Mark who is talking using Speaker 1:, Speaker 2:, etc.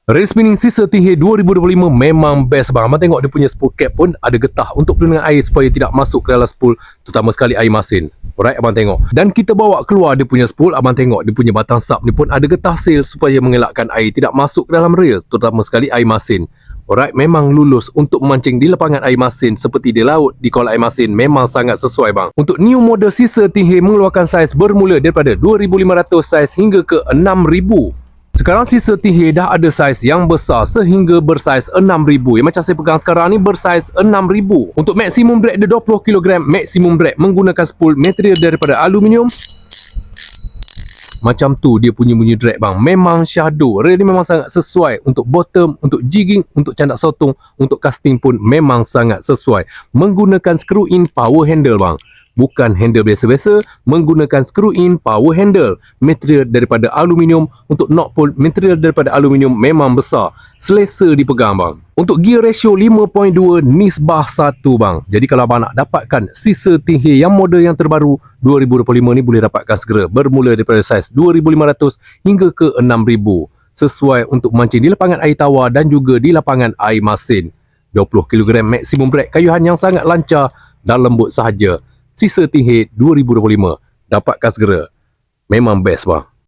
Speaker 1: Rail spinning sisa tinggi 2025 memang best bang. Abang tengok dia punya spool cap pun ada getah untuk perlindungan air supaya tidak masuk ke dalam spool, terutama sekali air masin. Alright, abang tengok. Dan kita bawa keluar dia punya spool, abang tengok dia punya batang sub ni pun ada getah seal supaya mengelakkan air tidak masuk ke dalam rail, terutama sekali air masin. Alright, memang lulus untuk memancing di lapangan air masin seperti di laut, di kolam air masin, memang sangat sesuai bang. Untuk new model sisa tinggi mengeluarkan saiz bermula daripada 2,500 saiz hingga ke 6,000. Sekarang sisa tinggi dah ada saiz yang besar sehingga bersaiz 6,000. Yang macam saya pegang sekarang ni bersaiz 6,000. Untuk maksimum drag dia 20 kg, maksimum drag menggunakan spool material daripada aluminium. Macam tu dia punya bunyi drag bang. Memang shadow. Rail ni memang sangat sesuai untuk bottom, untuk jigging, untuk candak sotong, untuk casting pun memang sangat sesuai. Menggunakan screw in power handle bang. Bukan handle biasa-biasa, menggunakan screw in power handle. Material daripada aluminium, untuk knob pun material daripada aluminium memang besar. Selesa dipegang bang. Untuk gear ratio 5.2 nisbah 1 bang. Jadi kalau abang nak dapatkan sisa tinggi yang model yang terbaru 2025 ni boleh dapatkan segera. Bermula daripada saiz 2,500 hingga ke 6,000. Sesuai untuk mancing di lapangan air tawar dan juga di lapangan air masin. 20 kg maksimum drag, kayuhan yang sangat lancar dan lembut sahaja. Sisa tinggi 2025. Dapatkan segera. Memang best bang.